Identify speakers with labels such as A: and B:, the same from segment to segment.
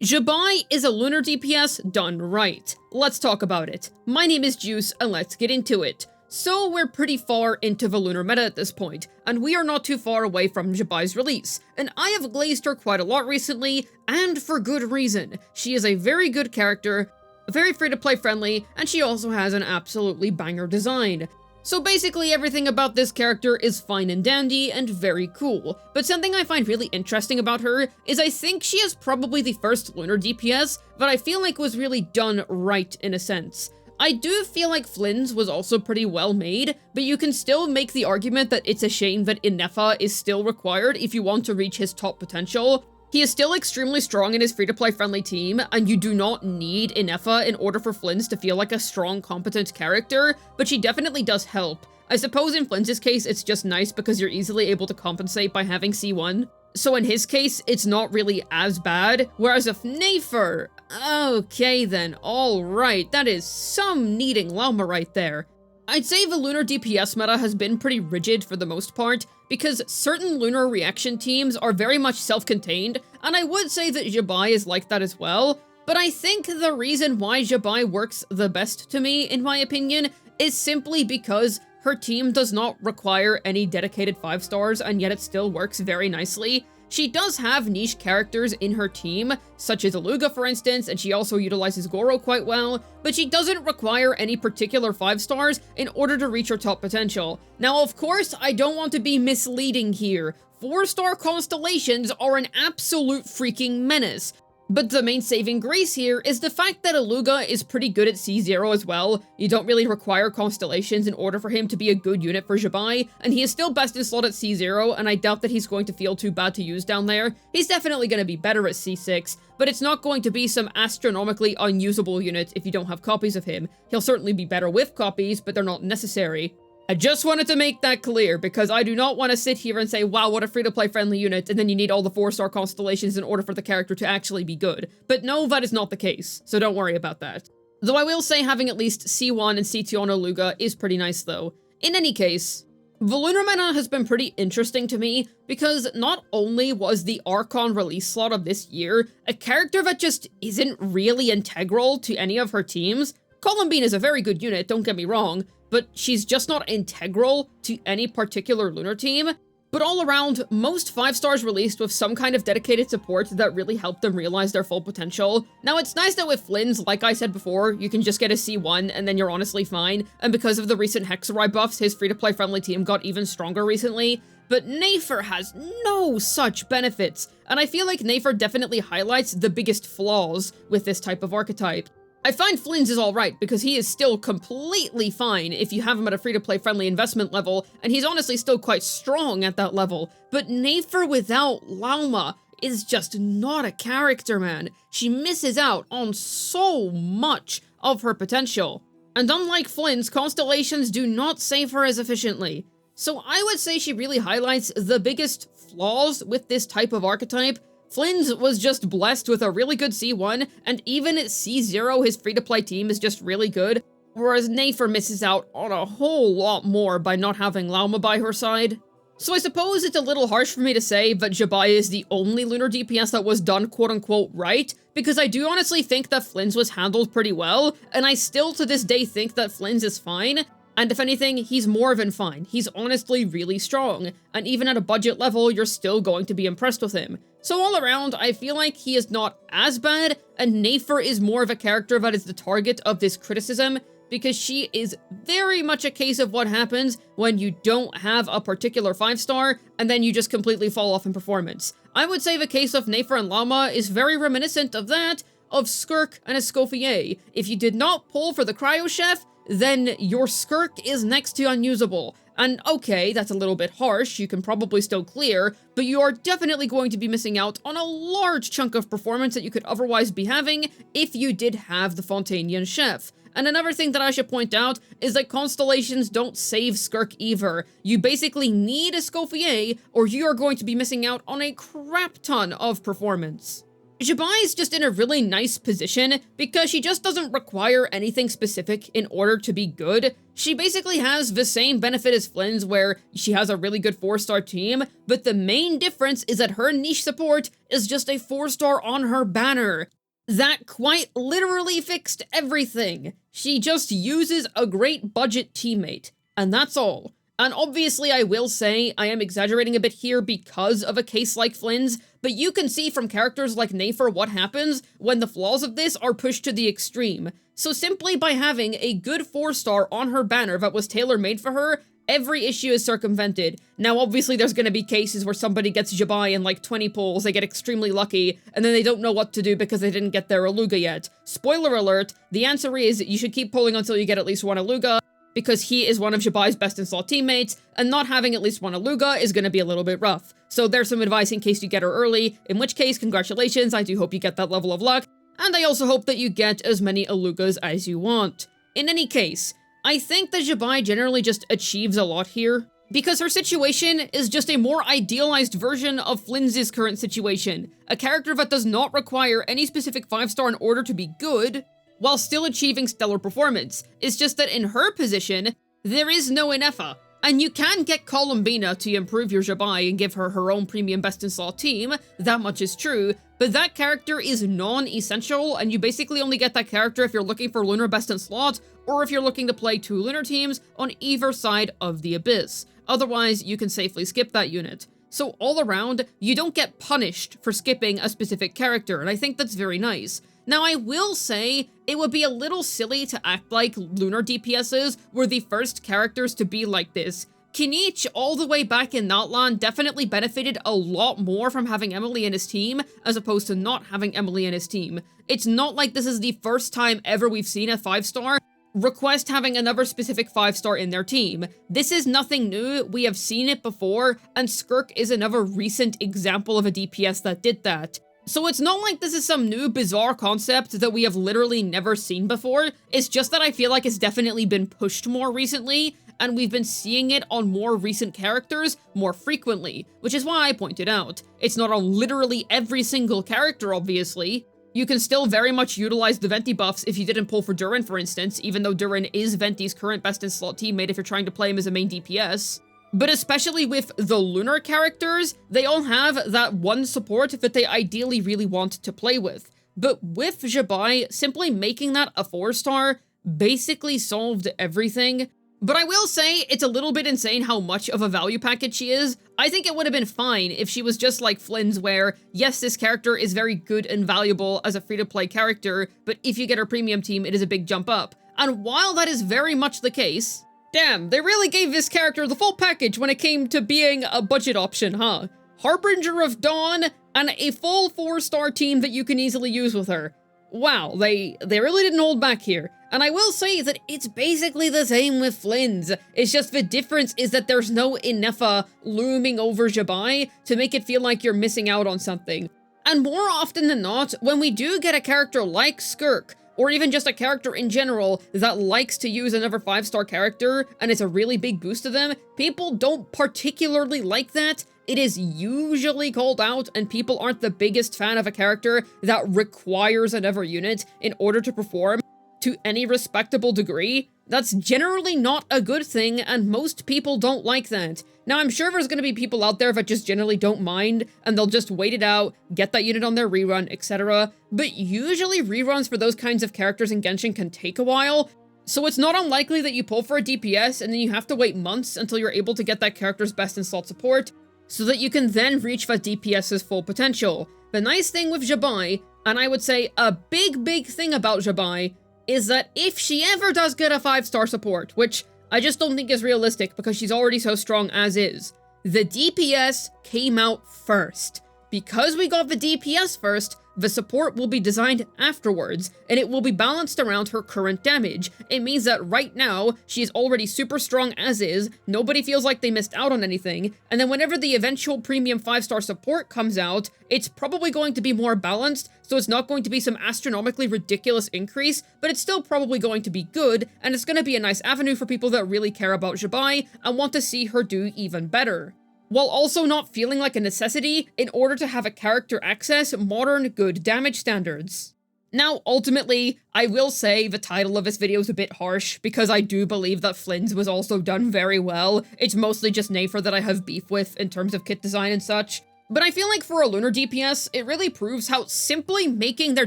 A: Jabai is a Lunar DPS done right. Let's talk about it. My name is Juice, and let's get into it. So we're pretty far into the Lunar meta at this point, and we are not too far away from Jabai's release, and I have glazed her quite a lot recently, and for good reason. She is a very good character, very free-to-play friendly, and she also has an absolutely banger design. So basically everything about this character is fine and dandy and very cool, but something I find really interesting about her is I think she is probably the first Lunar DPS that I feel like was really done right in a sense. I do feel like Flins was also pretty well made, but you can still make the argument that it's a shame that Inefa is still required if you want to reach his top potential. He is still extremely strong in his free-to-play friendly team, and you do not need Inefa in order for Flins to feel like a strong, competent character, but she definitely does help. I suppose in Flins' case, it's just nice because you're easily able to compensate by having C1. So in his case, it's not really as bad, whereas if Nafer... Okay then, alright, that is some needing llama right there. I'd say the Lunar DPS meta has been pretty rigid for the most part, because certain Lunar reaction teams are very much self-contained, and I would say that Jabai is like that as well, but I think the reason why Jabai works the best to me, in my opinion, is simply because her team does not require any dedicated 5 stars, and yet it still works very nicely. She does have niche characters in her team, such as Aluga for instance, and she also utilizes Goro quite well, but she doesn't require any particular 5 stars in order to reach her top potential. Now of course, I don't want to be misleading here. 4-star constellations are an absolute freaking menace. But the main saving grace here is the fact that Aluga is pretty good at C0 as well. You don't really require constellations in order for him to be a good unit for Jabai, and he is still best in slot at C0, and I doubt that he's going to feel too bad to use down there. He's definitely going to be better at C6, but it's not going to be some astronomically unusable unit if you don't have copies of him. He'll certainly be better with copies, but they're not necessary. I just wanted to make that clear, because I do not want to sit here and say, wow, what a free-to-play friendly unit, and then you need all the 4-star constellations in order for the character to actually be good. But no, that is not the case, so don't worry about that. Though I will say having at least C1 and C2 on Aluga is pretty nice though. In any case, the Lunar meta has been pretty interesting to me, because not only was the Archon release slot of this year a character that just isn't really integral to any of her teams. Columbine is a very good unit, don't get me wrong, but she's just not integral to any particular Lunar team. But all around, most 5 stars released with some kind of dedicated support that really helped them realize their full potential. Now it's nice that with Flins, like I said before, you can just get a C1 and then you're honestly fine, and because of the recent Hexarai buffs, his free-to-play friendly team got even stronger recently. But Nafer has no such benefits, and I feel like Nafer definitely highlights the biggest flaws with this type of archetype. I find Flins is alright because he is still completely fine if you have him at a free-to-play friendly investment level, and he's honestly still quite strong at that level. But Nafer without Lauma is just not a character, man. She misses out on so much of her potential. And unlike Flins, constellations do not save her as efficiently. So I would say she really highlights the biggest flaws with this type of archetype. Flins was just blessed with a really good C1, and even at C0 his free-to-play team is just really good, whereas Nafer misses out on a whole lot more by not having Lauma by her side. So I suppose it's a little harsh for me to say that Jabai is the only Lunar DPS that was done quote-unquote right, because I do honestly think that Flins was handled pretty well, and I still to this day think that Flins is fine. And if anything, he's more than fine. He's honestly really strong, and even at a budget level, you're still going to be impressed with him. So all around, I feel like he is not as bad, and Nafer is more of a character that is the target of this criticism, because she is very much a case of what happens when you don't have a particular 5-star, and then you just completely fall off in performance. I would say the case of Nafer and Llama is very reminiscent of that, of Skirk and Escoffier. If you did not pull for the Cryo Chef, then your Skirk is next to unusable. And okay, that's a little bit harsh, you can probably still clear, but you are definitely going to be missing out on a large chunk of performance that you could otherwise be having if you did have the Fontanian Chef. And another thing that I should point out is that constellations don't save Skirk either. You basically need Escoffier, or you are going to be missing out on a crap ton of performance. Jabai is just in a really nice position because she just doesn't require anything specific in order to be good. She basically has the same benefit as Flins, where she has a really good 4-star team, but the main difference is that her niche support is just a 4-star on her banner. That quite literally fixed everything. She just uses a great budget teammate, and that's all. And obviously I will say I am exaggerating a bit here because of a case like Flynn's, but you can see from characters like Nafer what happens when the flaws of this are pushed to the extreme. So simply by having a good 4-star on her banner that was tailor-made for her, every issue is circumvented. Now obviously there's gonna be cases where somebody gets Jabai in like 20 pulls, they get extremely lucky, and then they don't know what to do because they didn't get their Aluga yet. Spoiler alert, the answer is you should keep pulling until you get at least one Aluga, because he is one of Jabai's best in slot teammates, and not having at least one Aluga is gonna be a little bit rough. So there's some advice in case you get her early, in which case, congratulations, I do hope you get that level of luck, and I also hope that you get as many Alugas as you want. In any case, I think that Jabai generally just achieves a lot here, because her situation is just a more idealized version of Flynn's current situation, a character that does not require any specific 5-star in order to be good, while still achieving stellar performance. It's just that in her position, there is no Inefa. And you can get Columbina to improve your Jabai and give her her own premium best in slot team, that much is true, but that character is non-essential, and you basically only get that character if you're looking for Lunar best in slot, or if you're looking to play 2 Lunar teams on either side of the Abyss. Otherwise, you can safely skip that unit. So all around, you don't get punished for skipping a specific character, and I think that's very nice. Now, I will say, it would be a little silly to act like Lunar DPSs were the first characters to be like this. Kinich, all the way back in Notland, definitely benefited a lot more from having Emily in his team, as opposed to not having Emily in his team. It's not like this is the first time ever we've seen a 5-star request having another specific 5-star in their team. This is nothing new, we have seen it before, and Skirk is another recent example of a DPS that did that. So it's not like this is some new bizarre concept that we have literally never seen before, it's just that I feel like it's definitely been pushed more recently, and we've been seeing it on more recent characters more frequently, which is why I pointed out. It's not on literally every single character, obviously. You can still very much utilize the Venti buffs if you didn't pull for Durin, for instance, even though Durin is Venti's current best in slot teammate if you're trying to play him as a main DPS. But especially with the Lunar characters, they all have that one support that they ideally really want to play with. But with Jabai, simply making that a 4-star basically solved everything. But I will say, it's a little bit insane how much of a value package she is. I think it would have been fine if she was just like Flynn's, where, yes, this character is very good and valuable as a free-to-play character, but if you get her premium team, it is a big jump up. And while that is very much the case, damn, they really gave this character the full package when it came to being a budget option, huh? Harbinger of Dawn, and a full 4-star team that you can easily use with her. Wow, they really didn't hold back here. And I will say that it's basically the same with Flynn's. It's just the difference is that there's no Inefa looming over Jabai to make it feel like you're missing out on something. And more often than not, when we do get a character like Skirk, or even just a character in general that likes to use another 5-star character, and it's a really big boost to them, people don't particularly like that. It is usually called out, and people aren't the biggest fan of a character that requires another unit in order to perform to any respectable degree. That's generally not a good thing, and most people don't like that. Now, I'm sure there's gonna be people out there that just generally don't mind, and they'll just wait it out, get that unit on their rerun, etc. But usually reruns for those kinds of characters in Genshin can take a while, so it's not unlikely that you pull for a DPS and then you have to wait months until you're able to get that character's best in slot support, so that you can then reach that DPS's full potential. The nice thing with Jabai, and I would say a big thing about Jabai, is that if she ever does get a 5-star support, which I just don't think is realistic because she's already so strong as is, the DPS came out first. Because we got the DPS first, the support will be designed afterwards, and it will be balanced around her current damage. It means that right now, she is already super strong as is, nobody feels like they missed out on anything, and then whenever the eventual premium 5-star support comes out, it's probably going to be more balanced, so it's not going to be some astronomically ridiculous increase, but it's still probably going to be good, and it's going to be a nice avenue for people that really care about Jabai and want to see her do even better. while also not feeling like a necessity in order to have a character access modern good damage standards. Now, ultimately, I will say the title of this video is a bit harsh, because I do believe that Flins was also done very well. It's mostly just Nafer that I have beef with in terms of kit design and such. But I feel like for a Lunar DPS, it really proves how simply making their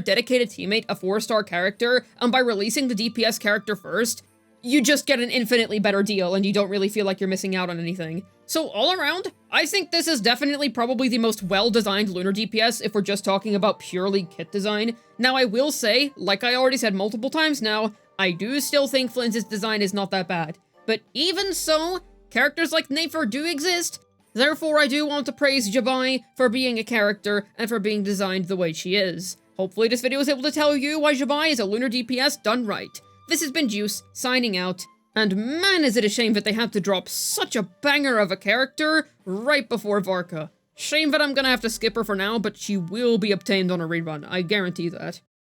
A: dedicated teammate a 4-star character, and by releasing the DPS character first, you just get an infinitely better deal and you don't really feel like you're missing out on anything. So all around, I think this is definitely probably the most well-designed Lunar DPS if we're just talking about purely kit design. Now I will say, like I already said multiple times now, I do still think Flins' design is not that bad. But even so, characters like Nafer do exist, therefore I do want to praise Jabai for being a character and for being designed the way she is. Hopefully this video was able to tell you why Jabai is a Lunar DPS done right. This has been Juice, signing out, and man is it a shame that they had to drop such a banger of a character right before Varka. Shame that I'm gonna have to skip her for now, but she will be obtained on a rerun, I guarantee that.